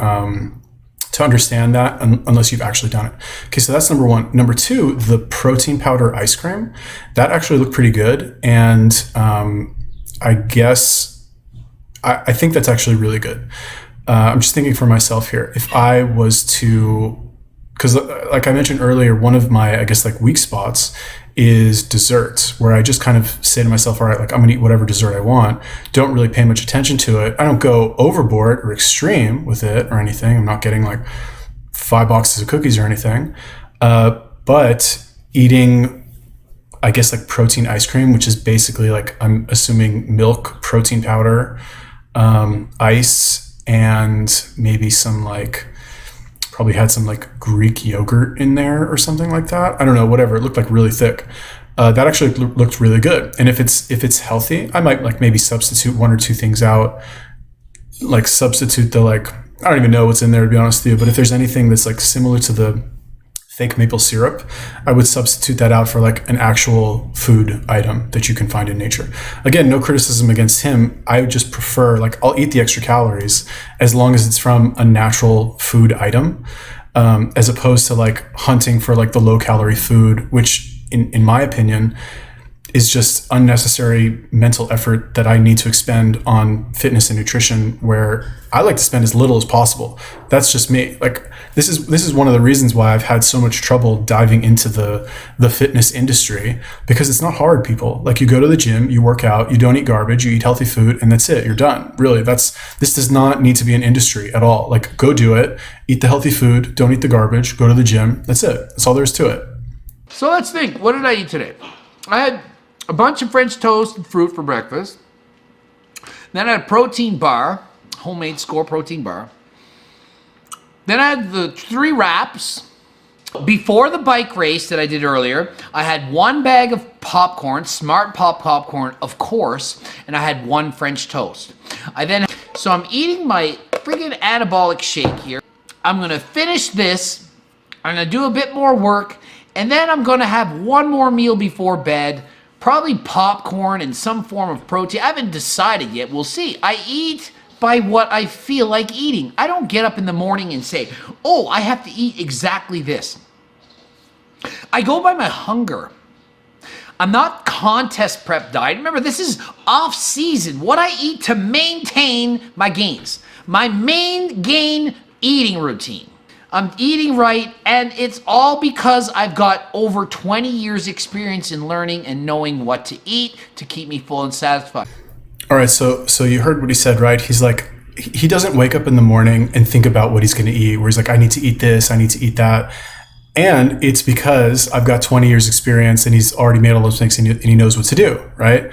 understand that unless you've actually done it. Okay, so that's number 1. Number 2, the protein powder ice cream, that actually looked pretty good. And I guess, I think that's actually really good. I'm just thinking for myself here, if I was to, because like I mentioned earlier, one of my, I guess like weak spots is desserts, where I just kind of say to myself, all right, like I'm gonna eat whatever dessert I want. Don't really pay much attention to it. I don't go overboard or extreme with it or anything. I'm not getting like 5 boxes of cookies or anything. But eating, I guess like protein ice cream, which is basically like, I'm assuming milk, protein powder, ice, and maybe some like, probably had some like Greek yogurt in there or something like that. I don't know, whatever. It looked like really thick. That actually looked really good. And if it's healthy, I might like maybe substitute 1 or 2 things out, like substitute the like, I don't even know what's in there to be honest with you, but if there's anything that's like similar to the fake maple syrup, I would substitute that out for like an actual food item that you can find in nature. Again, no criticism against him. I would just prefer, like, I'll eat the extra calories as long as it's from a natural food item, as opposed to like hunting for like the low calorie food, which in my opinion is just unnecessary mental effort that I need to expend on fitness and nutrition, where I like to spend as little as possible. That's just me. Like, this is one of the reasons why I've had so much trouble diving into the fitness industry, because it's not hard, people. Like, you go to the gym, you work out, you don't eat garbage, you eat healthy food, and that's it. You're done. Really, this does not need to be an industry at all. Like, go do it. Eat the healthy food, don't eat the garbage, go to the gym. That's it. That's all there is to it. So let's think. What did I eat today? I had a bunch of French toast and fruit for breakfast. Then I had a protein bar, homemade Score protein bar. Then I had the 3 wraps. Before the bike race that I did earlier, I had 1 bag of popcorn, Smart Pop popcorn, of course, and I had 1 French toast. So I'm eating my freaking anabolic shake here. I'm gonna finish this. I'm gonna do a bit more work, and then I'm gonna have 1 more meal before bed. Probably popcorn and some form of protein. I haven't decided yet. We'll see. I eat by what I feel like eating. I don't get up in the morning and say, oh, I have to eat exactly this. I go by my hunger. I'm not contest prep diet. Remember, this is off season. What I eat to maintain my gains. My main gain eating routine. I'm eating right, and it's all because I've got over 20 years experience in learning and knowing what to eat to keep me full and satisfied. All right, so you heard what he said, right? He's like, he doesn't wake up in the morning and think about what he's going to eat, where he's like, I need to eat this, I need to eat that. And it's because I've got 20 years experience and he's already made all those things and he knows what to do, right?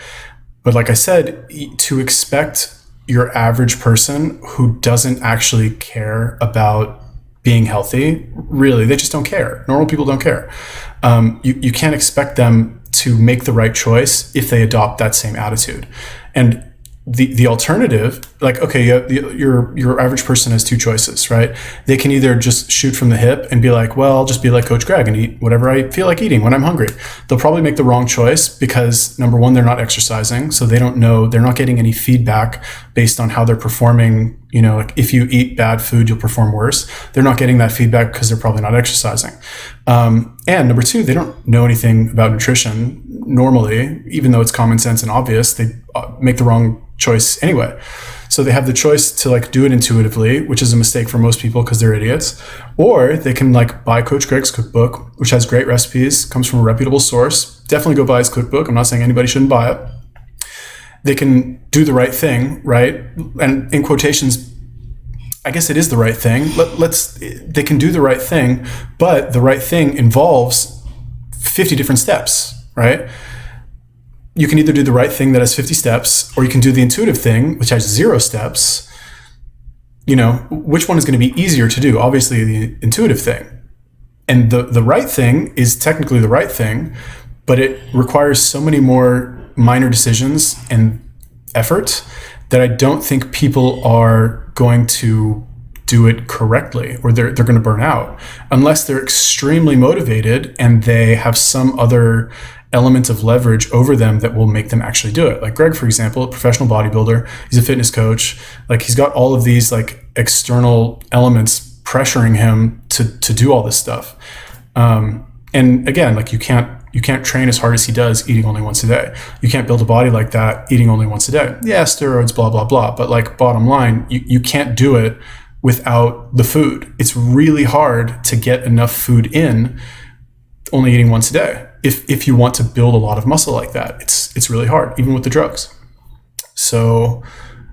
But like I said, to expect your average person who doesn't actually care about being healthy, really, they just don't care. Normal people don't care. You can't expect them to make the right choice if they adopt that same attitude. And the alternative, like, okay, your average person has 2 choices, right? They can either just shoot from the hip and be like, well, I'll just be like Coach Greg and eat whatever I feel like eating when I'm hungry. They'll probably make the wrong choice because, number one, they're not exercising, so they don't know, they're not getting any feedback based on how they're performing. You know, like, if you eat bad food, you'll perform worse. They're not getting that feedback because they're probably not exercising. And number 2, they don't know anything about nutrition normally, even though it's common sense and obvious. They make the wrong choice anyway. So they have the choice to like do it intuitively, which is a mistake for most people because they're idiots, or they can like buy Coach Greg's cookbook, which has great recipes, comes from a reputable source. Definitely go buy his cookbook. I'm not saying anybody shouldn't buy it. They can do the right thing, right? And in quotations, I guess it is the right thing. They can do the right thing, but the right thing involves 50 different steps, right? You can either do the right thing that has 50 steps, or you can do the intuitive thing, which has 0 steps. You know, which one is going to be easier to do? Obviously, the intuitive thing. And the right thing is technically the right thing, but it requires so many more minor decisions and effort that I don't think people are going to do it correctly, or they're going to burn out unless they're extremely motivated and they have some other element of leverage over them that will make them actually do it. Like Greg, for example, a professional bodybuilder, he's a fitness coach. Like, he's got all of these like external elements pressuring him to do all this stuff. And again, like, you can't train as hard as he does eating only once a day. You can't build a body like that eating only once a day. Yeah, steroids, blah, blah, blah. But like, bottom line, you can't do it without the food. It's really hard to get enough food in only eating once a day. If you want to build a lot of muscle like that, it's really hard, even with the drugs. So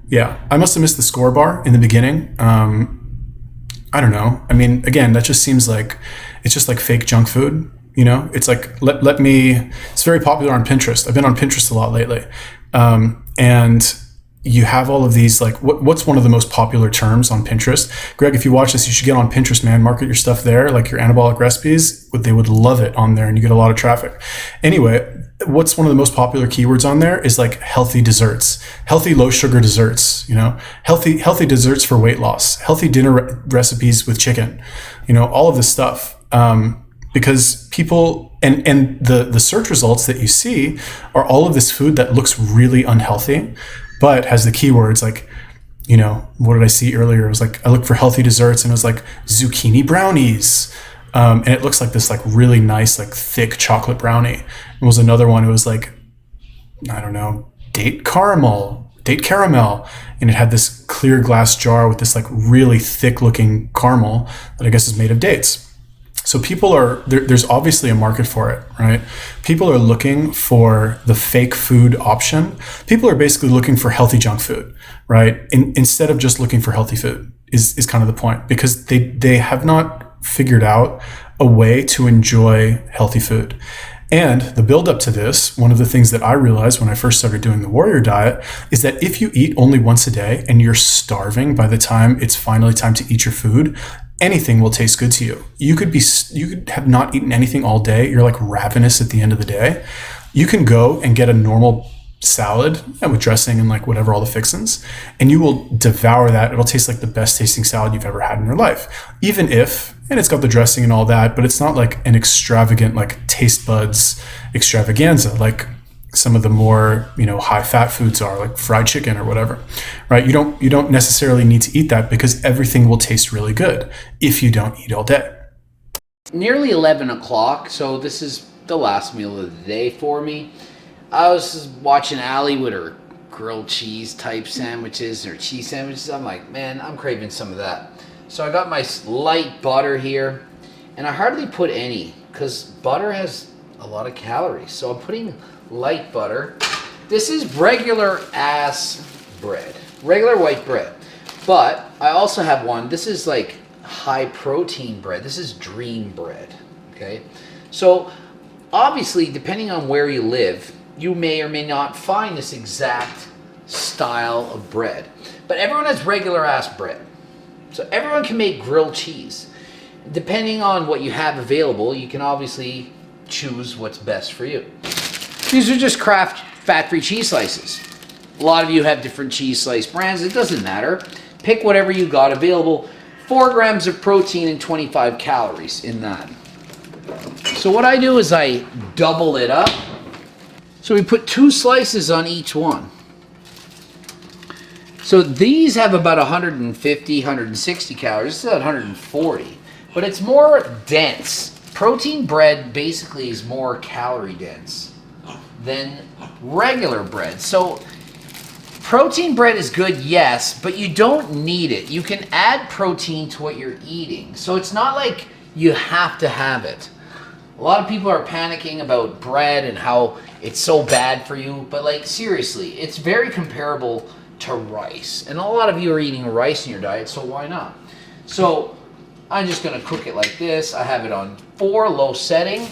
yeah, I must have missed the Score bar in the beginning. I don't know. I mean, again, that just seems like, it's just like fake junk food. You know, it's like, it's very popular on Pinterest. I've been on Pinterest a lot lately. And you have all of these, like, what's one of the most popular terms on Pinterest? Greg, if you watch this, you should get on Pinterest, man. Market your stuff there, like your anabolic recipes. They would love it on there, and you get a lot of traffic. Anyway, what's one of the most popular keywords on there is like healthy desserts, healthy low sugar desserts, you know, healthy desserts for weight loss, healthy dinner recipes with chicken, you know, all of this stuff. because people and the search results that you see are all of this food that looks really unhealthy, but has the keywords like, what did I see earlier? It was like, I looked for healthy desserts and it was like zucchini brownies. And it looks like this like really nice, like thick chocolate brownie. It was another one. It was like, I don't know, date caramel. And it had this clear glass jar with this like really thick looking caramel that I guess is made of dates. So people there's obviously a market for it, right? People are looking for the fake food option. People are basically looking for healthy junk food, right? Instead of just looking for healthy food is kind of the point, because they have not figured out a way to enjoy healthy food. And the build up to this, one of the things that I realized when I first started doing the Warrior Diet is that if you eat only once a day and you're starving by the time it's finally time to eat your food, anything will taste good to you. You could have not eaten anything all day. You're like ravenous at the end of the day. You can go and get a normal salad with dressing and like whatever, all the fixins, and you will devour that. It'll taste like the best tasting salad you've ever had in your life, even if, and it's got the dressing and all that, but it's not like an extravagant, like taste buds extravaganza, like some of the more, high fat foods are, like fried chicken or whatever, right? You don't necessarily need to eat that because everything will taste really good if you don't eat all day. Nearly 11 o'clock, so this is the last meal of the day for me. I was watching Allie with her grilled cheese type sandwiches or cheese sandwiches. I'm like, man, I'm craving some of that. So I got my light butter here, and I hardly put any because butter has a lot of calories. So I'm putting light butter. This is regular ass bread, regular white bread. But I also have one. This is like high protein bread. This is dream bread. Okay. So obviously, depending on where you live, you may or may not find this exact style of bread. But everyone has regular ass bread. So everyone can make grilled cheese. Depending on what you have available, you can obviously choose what's best for you. These are just Kraft fat-free cheese slices. A lot of you have different cheese slice brands. It doesn't matter. Pick whatever you got available. 4 grams of protein and 25 calories in that. So what I do is I double it up. So we put 2 slices on each one. So these have about 150, 160 calories. This is about 140. But it's more dense. Protein bread basically is more calorie dense than regular bread. So protein bread is good, yes, but you don't need it. You can add protein to what you're eating. So it's not like you have to have it. A lot of people are panicking about bread and how it's so bad for you, but like seriously, it's very comparable to rice. And a lot of you are eating rice in your diet, so why not? So I'm just gonna cook it like this. I have it on 4 low setting.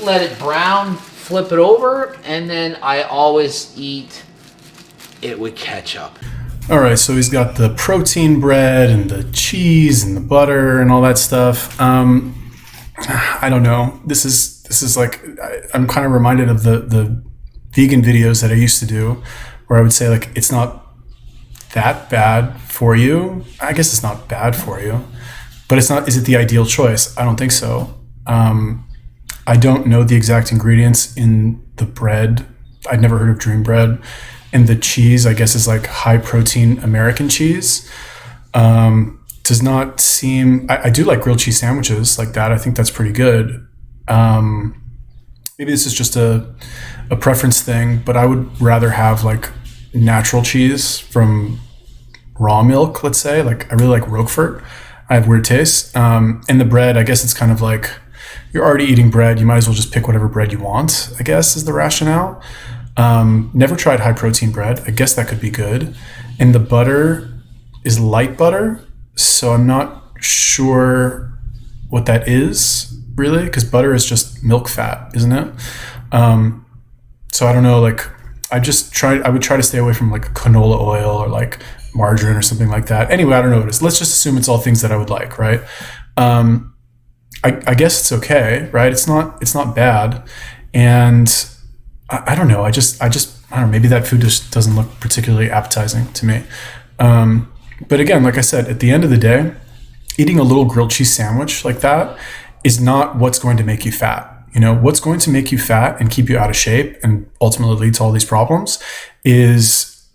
Let it brown, flip it over, and then I always eat it with ketchup. All right, so he's got the protein bread and the cheese and the butter and all that stuff. I don't know. This is like, I'm kind of reminded of the vegan videos that I used to do, where I would say like, it's not that bad for you. I guess it's not bad for you, but it's not. Is it the ideal choice? I don't think so. I don't know the exact ingredients in the bread. I'd never heard of dream bread. And the cheese, I guess, is like high protein American cheese. Does not seem, I do like grilled cheese sandwiches like that. I think that's pretty good. Maybe this is just a preference thing, but I would rather have like natural cheese from raw milk, let's say. Like I really like Roquefort. I have weird tastes. And the bread, I guess it's kind of like, you're already eating bread. You might as well just pick whatever bread you want, I guess is the rationale. Never tried high protein bread. I guess that could be good. And the butter is light butter. So I'm not sure what that is really, because butter is just milk fat, isn't it? So I don't know, like I would try to stay away from like canola oil or like margarine or something like that. Anyway, I don't know what it is. Let's just assume it's all things that I would like, right? I guess it's okay, right? It's not bad. And I don't know. I don't know. Maybe that food just doesn't look particularly appetizing to me. But again, like I said, at the end of the day, eating a little grilled cheese sandwich like that is not what's going to make you fat. You know, what's going to make you fat and keep you out of shape and ultimately lead to all these problems is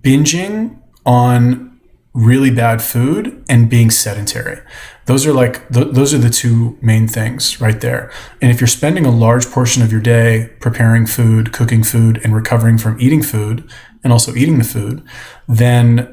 binging on really bad food and being sedentary. Those are those are the two main things right there. And if you're spending a large portion of your day preparing food, cooking food, and recovering from eating food, and also eating the food, then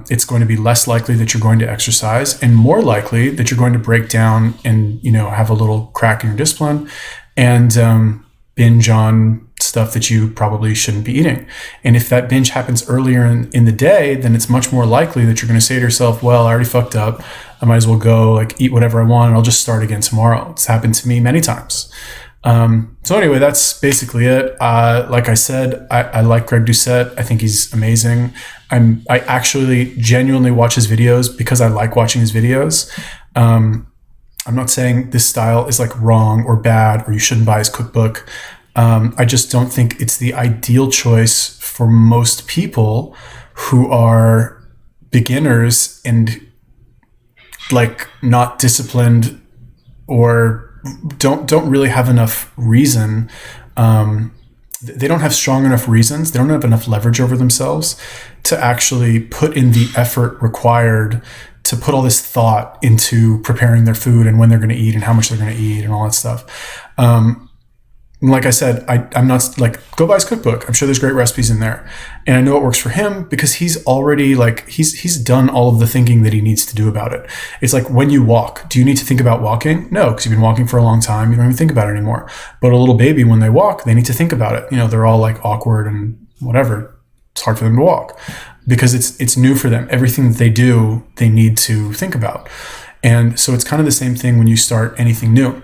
it's going to be less likely that you're going to exercise, and more likely that you're going to break down and, you know, have a little crack in your discipline and binge on stuff that you probably shouldn't be eating. And if that binge happens earlier in the day, then it's much more likely that you're going to say to yourself, well, I already fucked up. I might as well go like eat whatever I want and I'll just start again tomorrow. It's happened to me many times. So anyway, that's basically it. Like I said, I like Greg Doucette. I think he's amazing. I actually genuinely watch his videos because I like watching his videos. I'm not saying this style is like wrong or bad or you shouldn't buy his cookbook. I just don't think it's the ideal choice for most people who are beginners and like not disciplined or don't really have enough reason. They don't have strong enough reasons. They don't have enough leverage over themselves to actually put in the effort required to put all this thought into preparing their food and when they're going to eat and how much they're going to eat and all that stuff. Like I said, I'm not like, go buy his cookbook. I'm sure there's great recipes in there. And I know it works for him because he's already like, he's done all of the thinking that he needs to do about it. It's like when you walk, do you need to think about walking? No, because you've been walking for a long time. You don't even think about it anymore. But a little baby, when they walk, they need to think about it. You know, they're all like awkward and whatever. It's hard for them to walk because it's new for them. Everything that they do, they need to think about. And so it's kind of the same thing when you start anything new.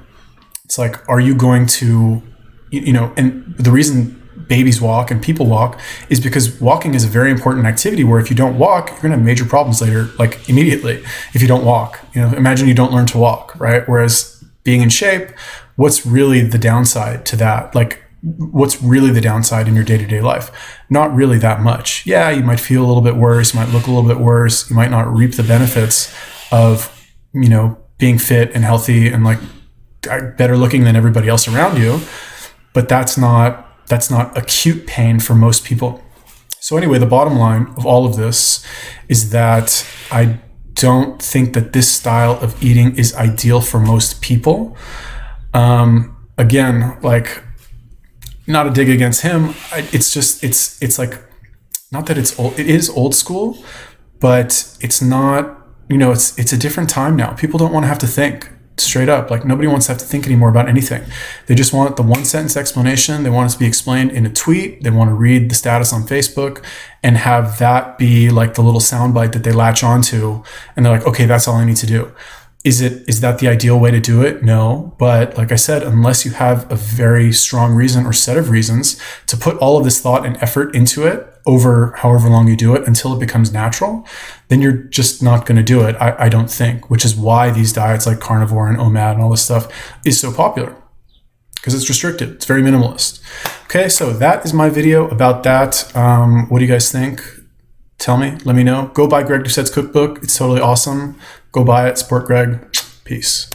It's like, are you going to, you know, and the reason babies walk and people walk is because walking is a very important activity where if you don't walk, you're going to have major problems later, like immediately, if you don't walk. You know, imagine you don't learn to walk, right? Whereas being in shape, what's really the downside to that? Like, what's really the downside in your day-to-day life? Not really that much. Yeah, you might feel a little bit worse, you might look a little bit worse, you might not reap the benefits of, you know, being fit and healthy and like better looking than everybody else around you. But that's not acute pain for most people. So anyway, the bottom line of all of this is that I don't think that this style of eating is ideal for most people. Again, like, not a dig against him. It's like, not that it's old. It is old school, but it's not, you know, it's a different time now. People don't want to have to think. Straight up, like nobody wants to have to think anymore about anything. They just want the one sentence explanation. They want it to be explained in a tweet. They want to read the status on Facebook and have that be like the little soundbite that they latch onto. And they're like, okay, that's all I need to do. Is that the ideal way to do it? No. But like I said, unless you have a very strong reason or set of reasons to put all of this thought and effort into it over however long you do it until it becomes natural, then you're just not going to do it, I don't think, which is why these diets like carnivore and OMAD and all this stuff is so popular, because it's restricted. It's very minimalist. Okay, so that is my video about that. What do you guys think? Tell me, let me know. Go buy Greg Doucette's cookbook. It's totally awesome. Go buy it, support Greg. Peace.